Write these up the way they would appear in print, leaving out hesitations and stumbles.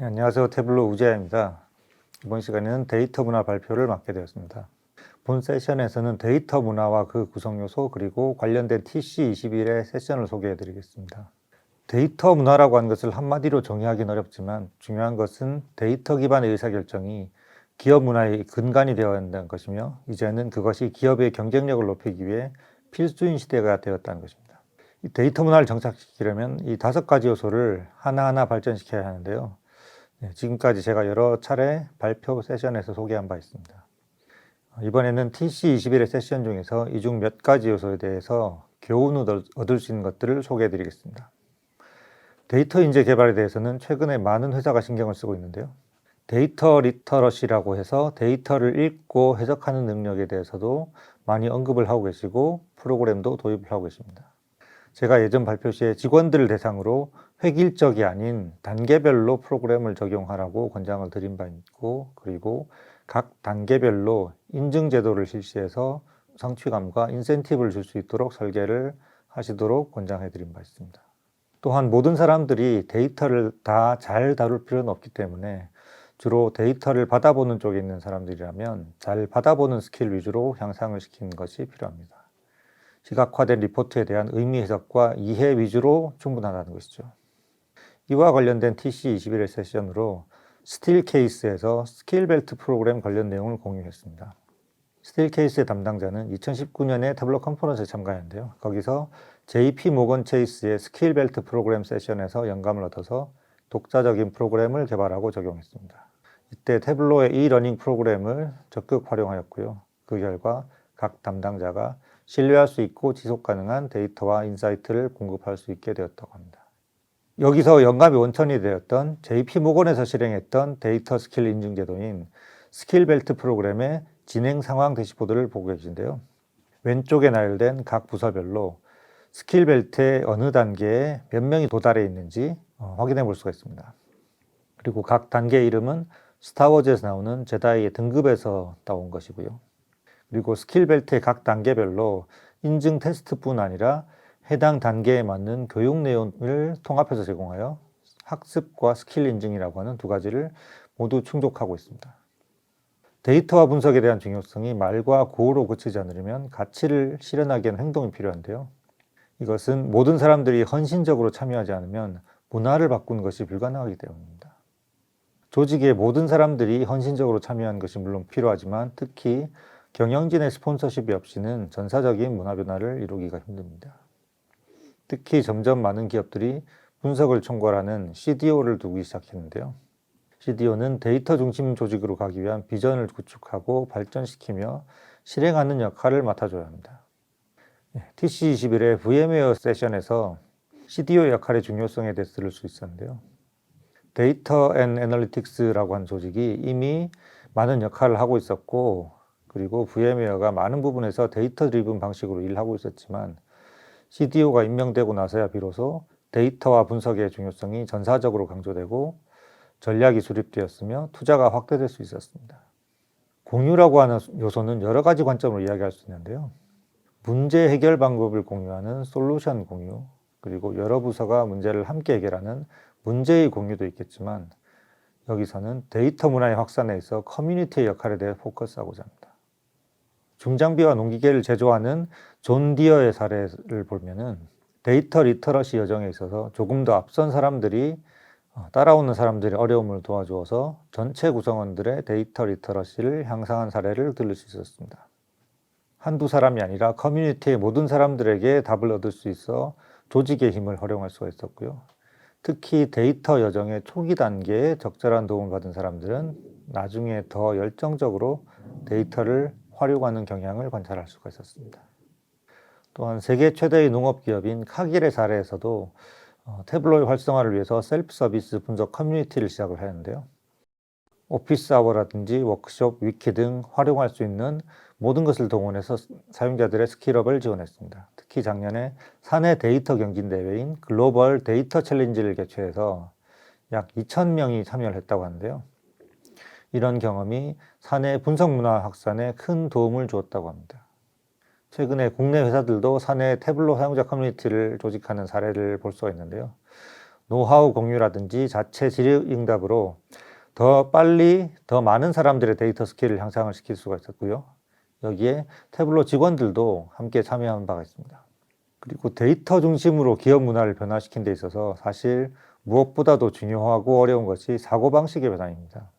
네, 안녕하세요. 태블로 우재입니다. 이번 시간에는 데이터 문화 발표를 맡게 되었습니다. 본 세션에서는 데이터 문화와 그 구성 요소 그리고 관련된 TC21의 세션을 소개해 드리겠습니다. 데이터 문화라고 하는 것을 한마디로 정의하기는 어렵지만 중요한 것은 데이터 기반의 의사결정이 기업 문화의 근간이 되어야 한다는 것이며 이제는 그것이 기업의 경쟁력을 높이기 위해 필수인 시대가 되었다는 것입니다. 이 데이터 문화를 정착시키려면 이 5가지 요소를 하나하나 발전시켜야 하는데요. 지금까지 제가 여러 차례 발표 세션에서 소개한 바 있습니다. 이번에는 TC21의 세션 중에서 이 중 몇 가지 요소에 대해서 교훈을 얻을 수 있는 것들을 소개해 드리겠습니다. 데이터 인재 개발에 대해서는 최근에 많은 회사가 신경을 쓰고 있는데요. 데이터 리터러시라고 해서 데이터를 읽고 해석하는 능력에 대해서도 많이 언급을 하고 계시고 프로그램도 도입을 하고 계십니다. 제가 예전 발표 시에 직원들을 대상으로 획일적이 아닌 단계별로 프로그램을 적용하라고 권장을 드린 바 있고, 그리고 각 단계별로 인증 제도를 실시해서 성취감과 인센티브를 줄 수 있도록 설계를 하시도록 권장해 드린 바 있습니다. 또한 모든 사람들이 데이터를 다 잘 다룰 필요는 없기 때문에 주로 데이터를 받아보는 쪽에 있는 사람들이라면 잘 받아보는 스킬 위주로 향상을 시키는 것이 필요합니다. 시각화된 리포트에 대한 의미 해석과 이해 위주로 충분하다는 것이죠. 이와 관련된 TC21의 세션으로 스틸 케이스에서 스킬 벨트 프로그램 관련 내용을 공유했습니다. 스틸 케이스의 담당자는 2019년에 태블로 컨퍼런스에 참가했는데요. 거기서 JP 모건 체이스의 스킬 벨트 프로그램 세션에서 영감을 얻어서 독자적인 프로그램을 개발하고 적용했습니다. 이때 태블로의 e-러닝 프로그램을 적극 활용하였고요. 그 결과 각 담당자가 신뢰할 수 있고 지속 가능한 데이터와 인사이트를 공급할 수 있게 되었다고 합니다. 여기서 영감의 원천이 되었던 JP 모건에서 실행했던 데이터 스킬 인증 제도인 스킬 벨트 프로그램의 진행 상황 대시보드를 보고 계신데요. 왼쪽에 나열된 각 부서별로 스킬 벨트의 어느 단계에 몇 명이 도달해 있는지 확인해 볼 수가 있습니다. 그리고 각 단계 이름은 스타워즈에서 나오는 제다이의 등급에서 따온 것이고요. 그리고 스킬 벨트의 각 단계별로 인증 테스트뿐 아니라 해당 단계에 맞는 교육 내용을 통합해서 제공하여 학습과 스킬 인증이라고 하는 두 가지를 모두 충족하고 있습니다. 데이터와 분석에 대한 중요성이 말과 구호로 그치지 않으려면 가치를 실현하기 위한 행동이 필요한데요. 이것은 모든 사람들이 헌신적으로 참여하지 않으면 문화를 바꾸는 것이 불가능하기 때문입니다. 조직의 모든 사람들이 헌신적으로 참여하는 것이 물론 필요하지만 특히 경영진의 스폰서십이 없이는 전사적인 문화 변화를 이루기가 힘듭니다. 특히 점점 많은 기업들이 분석을 총괄하는 CDO를 두기 시작했는데요. CDO는 데이터 중심 조직으로 가기 위한 비전을 구축하고 발전시키며 실행하는 역할을 맡아줘야 합니다. TC21의 VM웨어 세션에서 CDO 역할의 중요성에 대해서 들을 수 있었는데요. 데이터 앤 애널리틱스라고 하는 조직이 이미 많은 역할을 하고 있었고 그리고 VM웨어가 많은 부분에서 데이터 드리븐 방식으로 일하고 있었지만 CDO가 임명되고 나서야 비로소 데이터와 분석의 중요성이 전사적으로 강조되고 전략이 수립되었으며 투자가 확대될 수 있었습니다. 공유라고 하는 요소는 여러 가지 관점으로 이야기할 수 있는데요. 문제 해결 방법을 공유하는 솔루션 공유, 그리고 여러 부서가 문제를 함께 해결하는 문제의 공유도 있겠지만 여기서는 데이터 문화의 확산에 있어 커뮤니티의 역할에 대해 포커스하고자 합니다. 중장비와 농기계를 제조하는 존 디어의 사례를 보면은 데이터 리터러시 여정에 있어서 조금 더 앞선 사람들이 따라오는 사람들의 어려움을 도와주어서 전체 구성원들의 데이터 리터러시를 향상한 사례를 들을 수 있었습니다. 한두 사람이 아니라 커뮤니티의 모든 사람들에게 답을 얻을 수 있어 조직의 힘을 활용할 수가 있었고요. 특히 데이터 여정의 초기 단계에 적절한 도움을 받은 사람들은 나중에 더 열정적으로 데이터를 활용하는 경향을 관찰할 수가 있었습니다. 또한 세계 최대의 농업기업인 카길의 사례에서도 태블로의 활성화를 위해서 셀프 서비스 분석 커뮤니티를 시작을 하였는데요. 오피스 아워라든지 워크숍, 위키 등 활용할 수 있는 모든 것을 동원해서 사용자들의 스킬업을 지원했습니다. 특히 작년에 사내 데이터 경진 대회인 글로벌 데이터 챌린지를 개최해서 약 2,000명이 참여를 했다고 하는데요. 이런 경험이 사내 분석 문화 확산에 큰 도움을 주었다고 합니다. 최근에 국내 회사들도 사내 태블로 사용자 커뮤니티를 조직하는 사례를 볼 수가 있는데요. 노하우 공유라든지 자체 질의응답으로 더 빨리 더 많은 사람들의 데이터 스킬을 향상을 시킬 수가 있었고요. 여기에 태블로 직원들도 함께 참여한 바가 있습니다. 그리고 데이터 중심으로 기업 문화를 변화시킨 데 있어서 사실 무엇보다도 중요하고 어려운 것이 사고방식의 변화입니다.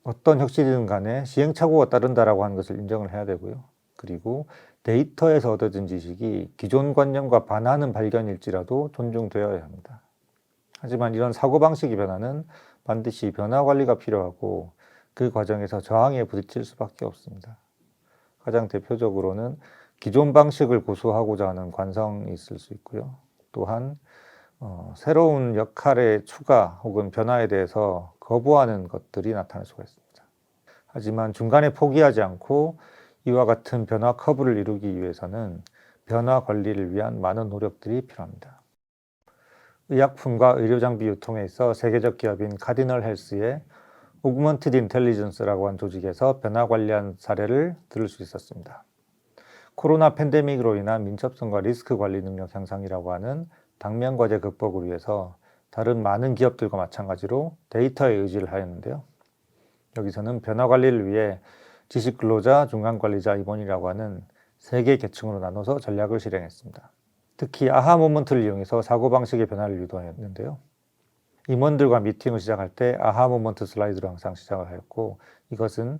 어떤 혁신이든 간에 시행착오가 따른다라고 하는 것을 인정을 해야 되고요. 그리고 데이터에서 얻어진 지식이 기존 관념과 반하는 발견일지라도 존중되어야 합니다. 하지만 이런 사고방식의 변화는 반드시 변화 관리가 필요하고 그 과정에서 저항에 부딪힐 수밖에 없습니다. 가장 대표적으로는 기존 방식을 고수하고자 하는 관성이 있을 수 있고요. 또한 새로운 역할의 추가 혹은 변화에 대해서 거부하는 것들이 나타날 수가 있습니다. 하지만 중간에 포기하지 않고 이와 같은 변화 커브를 이루기 위해서는 변화 관리를 위한 많은 노력들이 필요합니다. 의약품과 의료장비 유통에 있어 세계적 기업인 카디널 헬스의 오그먼티드 인텔리전스라고 한 조직에서 변화 관리한 사례를 들을 수 있었습니다. 코로나 팬데믹으로 인한 민첩성과 리스크 관리 능력 향상이라고 하는 당면 과제 극복을 위해서 다른 많은 기업들과 마찬가지로 데이터에 의지를 하였는데요. 여기서는 변화 관리를 위해 지식 근로자, 중간 관리자, 임원이라고 하는 3개 계층으로 나눠서 전략을 실행했습니다. 특히 아하 모먼트를 이용해서 사고방식의 변화를 유도하였는데요. 임원들과 미팅을 시작할 때 아하 모먼트 슬라이드로 항상 시작을 하였고, 이것은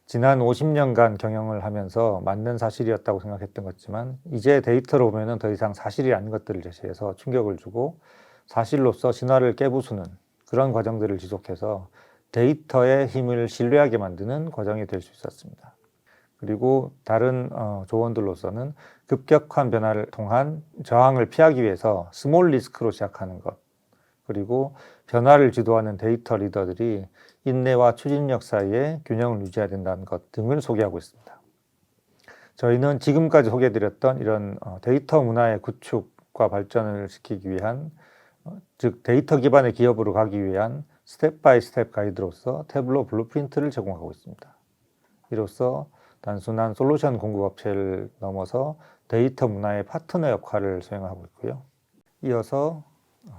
지난 50년간 경영을 하면서 맞는 사실이었다고 생각했던 것지만 이제 데이터로 보면 더 이상 사실이 아닌 것들을 제시해서 충격을 주고 사실로서 신화를 깨부수는 그런 과정들을 지속해서 데이터의 힘을 신뢰하게 만드는 과정이 될 수 있었습니다. 그리고 다른 조언들로서는 급격한 변화를 통한 저항을 피하기 위해서 스몰 리스크로 시작하는 것, 그리고 변화를 주도하는 데이터 리더들이 인내와 추진력 사이에 균형을 유지해야 된다는 것 등을 소개하고 있습니다. 저희는 지금까지 소개해드렸던 이런 데이터 문화의 구축과 발전을 시키기 위한, 즉 데이터 기반의 기업으로 가기 위한 스텝 바이 스텝 가이드로서 태블로 블루프린트를 제공하고 있습니다. 이로써 단순한 솔루션 공급업체를 넘어서 데이터 문화의 파트너 역할을 수행하고 있고요. 이어서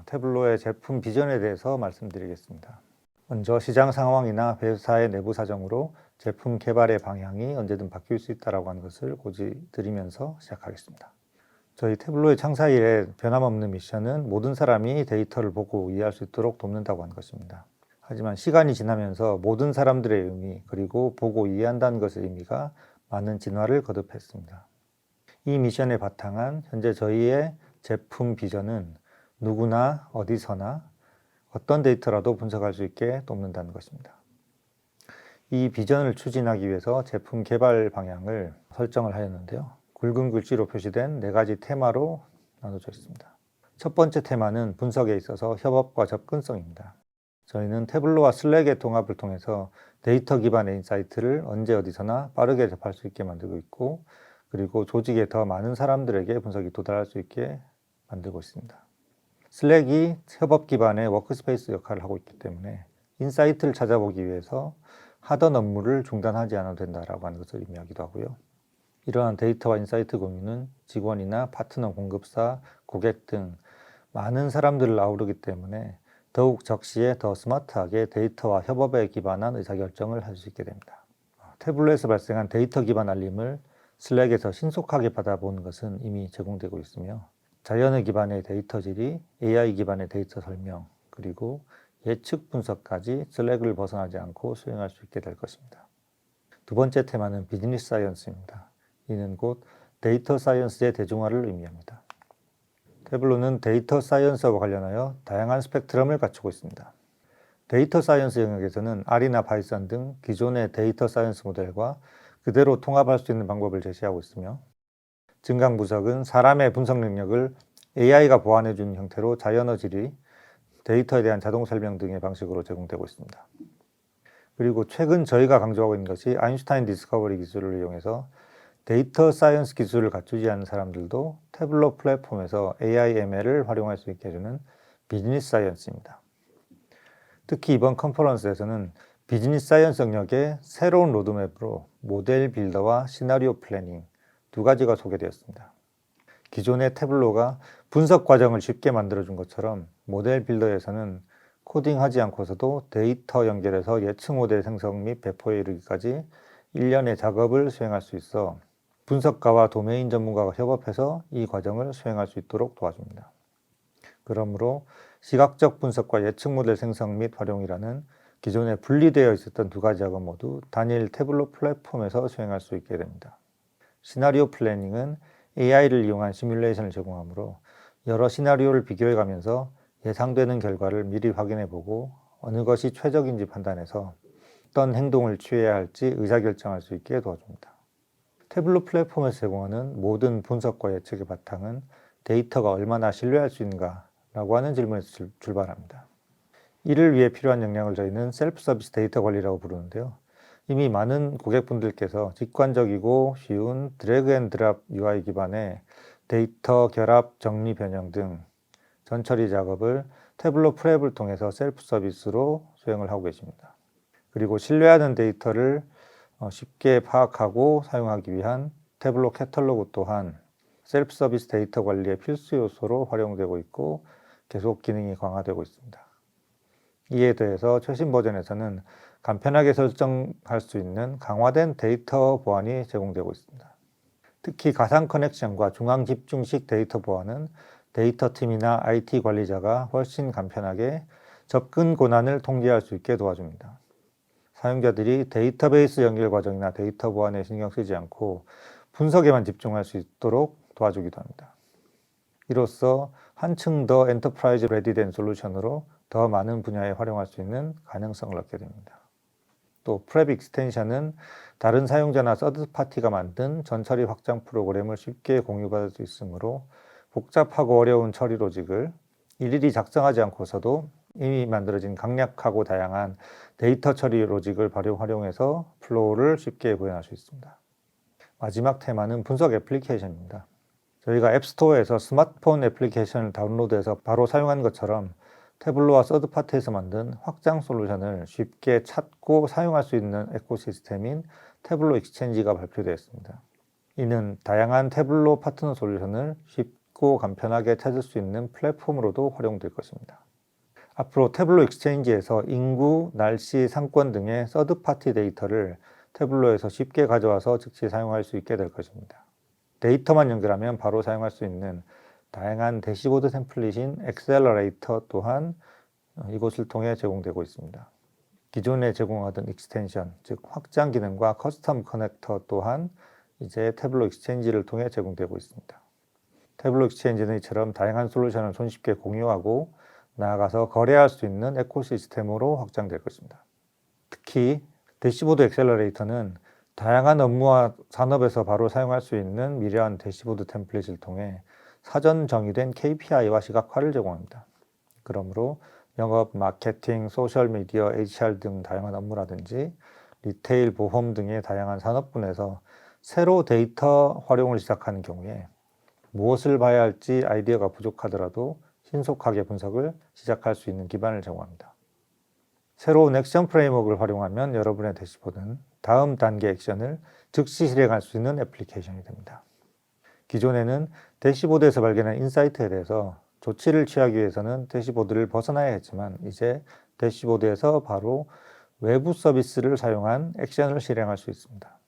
태블로의 제품 비전에 대해서 말씀드리겠습니다. 먼저 시장 상황이나 회사의 내부 사정으로 제품 개발의 방향이 언제든 바뀔 수 있다고 하는 것을 고지드리면서 시작하겠습니다. 저희 태블로의 창사 이래 변함없는 미션은 모든 사람이 데이터를 보고 이해할 수 있도록 돕는다고 하는 것입니다. 하지만 시간이 지나면서 모든 사람들의 의미, 그리고 보고 이해한다는 것의 의미가 많은 진화를 거듭했습니다. 이 미션에 바탕한 현재 저희의 제품 비전은 누구나 어디서나 어떤 데이터라도 분석할 수 있게 돕는다는 것입니다. 이 비전을 추진하기 위해서 제품 개발 방향을 설정을 하였는데요. 굵은 글씨로 표시된 4가지 테마로 나눠져 있습니다. 첫 번째 테마는 분석에 있어서 협업과 접근성입니다. 저희는 태블로와 슬랙의 통합을 통해서 데이터 기반의 인사이트를 언제 어디서나 빠르게 접할 수 있게 만들고 있고, 그리고 조직의 더 많은 사람들에게 분석이 도달할 수 있게 만들고 있습니다. 슬랙이 협업 기반의 워크스페이스 역할을 하고 있기 때문에 인사이트를 찾아보기 위해서 하던 업무를 중단하지 않아도 된다라고 하는 것을 의미하기도 하고요. 이러한 데이터와 인사이트 공유는 직원이나 파트너 공급사, 고객 등 많은 사람들을 아우르기 때문에 더욱 적시에 더 스마트하게 데이터와 협업에 기반한 의사결정을 할 수 있게 됩니다. 태블로에서 발생한 데이터 기반 알림을 슬랙에서 신속하게 받아보는 것은 이미 제공되고 있으며, 자연어 기반의 데이터 질의, AI 기반의 데이터 설명, 그리고 예측 분석까지 슬랙을 벗어나지 않고 수행할 수 있게 될 것입니다. 두 번째 테마는 비즈니스 사이언스입니다. 이는 곧 데이터 사이언스의 대중화를 의미합니다. 태블로는 데이터 사이언스와 관련하여 다양한 스펙트럼을 갖추고 있습니다. 데이터 사이언스 영역에서는 R이나 파이썬 등 기존의 데이터 사이언스 모델과 그대로 통합할 수 있는 방법을 제시하고 있으며, 증강 분석은 사람의 분석 능력을 AI가 보완해 주는 형태로 자연어 질의, 데이터에 대한 자동 설명 등의 방식으로 제공되고 있습니다. 그리고 최근 저희가 강조하고 있는 것이 아인슈타인 디스커버리 기술을 이용해서 데이터 사이언스 기술을 갖추지 않은 사람들도 태블로 플랫폼에서 AI, ML을 활용할 수 있게 해주는 비즈니스 사이언스입니다. 특히 이번 컨퍼런스에서는 비즈니스 사이언스 영역의 새로운 로드맵으로 모델 빌더와 시나리오 플래닝 2가지가 소개되었습니다. 기존의 태블로가 분석 과정을 쉽게 만들어준 것처럼 모델 빌더에서는 코딩하지 않고서도 데이터 연결해서 예측 모델 생성 및 배포에 이르기까지 일련의 작업을 수행할 수 있어 분석가와 도메인 전문가가 협업해서 이 과정을 수행할 수 있도록 도와줍니다. 그러므로 시각적 분석과 예측 모델 생성 및 활용이라는 기존에 분리되어 있었던 두 가지 작업 모두 단일 태블로 플랫폼에서 수행할 수 있게 됩니다. 시나리오 플래닝은 AI를 이용한 시뮬레이션을 제공하므로 여러 시나리오를 비교해 가면서 예상되는 결과를 미리 확인해 보고 어느 것이 최적인지 판단해서 어떤 행동을 취해야 할지 의사결정할 수 있게 도와줍니다. 태블로 플랫폼에서 제공하는 모든 분석과 예측의 바탕은 데이터가 얼마나 신뢰할 수 있는가 라고 하는 질문에서 출발합니다. 이를 위해 필요한 역량을 저희는 셀프 서비스 데이터 관리라고 부르는데요. 이미 많은 고객분들께서 직관적이고 쉬운 드래그 앤 드랍 UI 기반의 데이터 결합, 정리, 변형 등 전처리 작업을 태블로 프랩을 통해서 셀프 서비스로 수행을 하고 계십니다. 그리고 신뢰하는 데이터를 쉽게 파악하고 사용하기 위한 태블로 캐탈로그 또한 셀프 서비스 데이터 관리의 필수 요소로 활용되고 있고 계속 기능이 강화되고 있습니다. 이에 대해서 최신 버전에서는 간편하게 설정할 수 있는 강화된 데이터 보안이 제공되고 있습니다. 특히 가상 커넥션과 중앙 집중식 데이터 보안은 데이터 팀이나 IT 관리자가 훨씬 간편하게 접근 권한을 통제할 수 있게 도와줍니다. 사용자들이 데이터베이스 연결 과정이나 데이터 보안에 신경 쓰지 않고 분석에만 집중할 수 있도록 도와주기도 합니다. 이로써 한층 더 엔터프라이즈 레디된 솔루션으로 더 많은 분야에 활용할 수 있는 가능성을 얻게 됩니다. 또 프랩 익스텐션은 다른 사용자나 서드 파티가 만든 전처리 확장 프로그램을 쉽게 공유받을 수 있으므로 복잡하고 어려운 처리 로직을 일일이 작성하지 않고서도 이미 만들어진 강력하고 다양한 데이터 처리 로직을 바로 활용해서 플로우를 쉽게 구현할 수 있습니다. 마지막 테마는 분석 애플리케이션입니다. 저희가 앱스토어에서 스마트폰 애플리케이션을 다운로드해서 바로 사용하는 것처럼 태블로와 서드파티에서 만든 확장 솔루션을 쉽게 찾고 사용할 수 있는 에코시스템인 태블로 익스체인지가 발표되었습니다. 이는 다양한 태블로 파트너 솔루션을 쉽고 간편하게 찾을 수 있는 플랫폼으로도 활용될 것입니다. 앞으로 태블로 익스체인지에서 인구, 날씨, 상권 등의 서드파티 데이터를 태블로에서 쉽게 가져와서 즉시 사용할 수 있게 될 것입니다. 데이터만 연결하면 바로 사용할 수 있는 다양한 대시보드 템플릿인 엑셀러레이터 또한 이곳을 통해 제공되고 있습니다. 기존에 제공하던 익스텐션, 즉 확장 기능과 커스텀 커넥터 또한 이제 태블로 익스체인지를 통해 제공되고 있습니다. 태블로 익스체인지는 이처럼 다양한 솔루션을 손쉽게 공유하고 나아가서 거래할 수 있는 에코시스템으로 확장될 것입니다. 특히 대시보드 엑셀러레이터는 다양한 업무와 산업에서 바로 사용할 수 있는 미래한 대시보드 템플릿을 통해 사전 정의된 KPI와 시각화를 제공합니다. 그러므로 영업, 마케팅, 소셜미디어, HR 등 다양한 업무라든지 리테일, 보험 등의 다양한 산업군에서 새로 데이터 활용을 시작하는 경우에 무엇을 봐야 할지 아이디어가 부족하더라도 신속하게 분석을 시작할 수 있는 기반을 제공합니다. 새로운 액션 프레임워크를 활용하면 여러분의 대시보드는 다음 단계 액션을 즉시 실행할 수 있는 애플리케이션이 됩니다. 기존에는 대시보드에서 발견한 인사이트에 대해서 조치를 취하기 위해서는 대시보드를 벗어나야 했지만 이제 대시보드에서 바로 외부 서비스를 사용한 액션을 실행할 수 있습니다.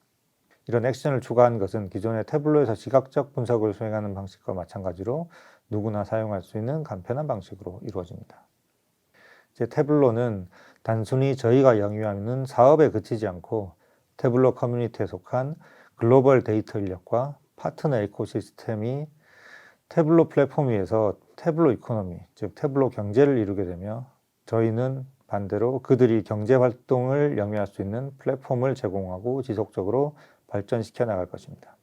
이런 액션을 추가한 것은 기존의 태블로에서 시각적 분석을 수행하는 방식과 마찬가지로 누구나 사용할 수 있는 간편한 방식으로 이루어집니다. 이제 태블로는 단순히 저희가 영위하는 사업에 그치지 않고 태블로 커뮤니티에 속한 글로벌 데이터 인력과 파트너 에코시스템이 태블로 플랫폼 위에서 태블로 이코노미, 즉 태블로 경제를 이루게 되며 저희는 반대로 그들이 경제 활동을 영위할 수 있는 플랫폼을 제공하고 지속적으로 발전시켜 나갈 것입니다.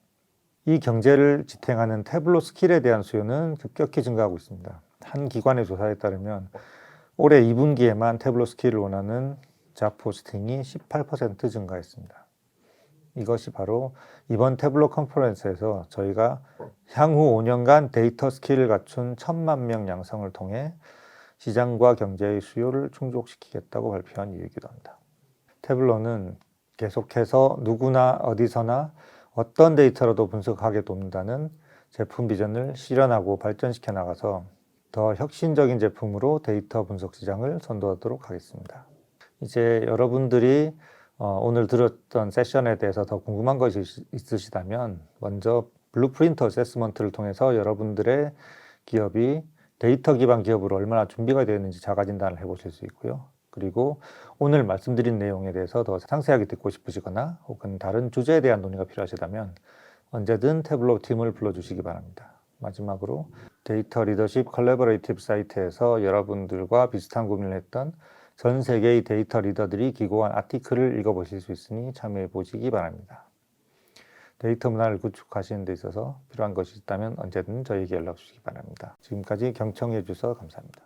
이 경제를 지탱하는 태블로 스킬에 대한 수요는 급격히 증가하고 있습니다. 한 기관의 조사에 따르면 올해 2분기에만 태블로 스킬을 원하는 잡 포스팅이 18% 증가했습니다. 이것이 바로 이번 태블로 컨퍼런스에서 저희가 향후 5년간 데이터 스킬을 갖춘 1,000만 명 양성을 통해 시장과 경제의 수요를 충족시키겠다고 발표한 이유이기도 합니다. 태블로는 계속해서 누구나 어디서나 어떤 데이터라도 분석하게 돕는다는 제품 비전을 실현하고 발전시켜 나가서 더 혁신적인 제품으로 데이터 분석 시장을 선도하도록 하겠습니다. 이제 여러분들이 오늘 들었던 세션에 대해서 더 궁금한 것이 있으시다면 먼저 블루프린트 어세스먼트를 통해서 여러분들의 기업이 데이터 기반 기업으로 얼마나 준비가 되어 있는지 자가 진단을 해보실 수 있고요. 그리고 오늘 말씀드린 내용에 대해서 더 상세하게 듣고 싶으시거나 혹은 다른 주제에 대한 논의가 필요하시다면 언제든 태블로 팀을 불러주시기 바랍니다. 마지막으로 데이터 리더십 컬래버레이티브 사이트에서 여러분들과 비슷한 고민을 했던 전 세계의 데이터 리더들이 기고한 아티클을 읽어보실 수 있으니 참여해 보시기 바랍니다. 데이터 문화를 구축하시는 데 있어서 필요한 것이 있다면 언제든 저에게 연락 주시기 바랍니다. 지금까지 경청해 주셔서 감사합니다.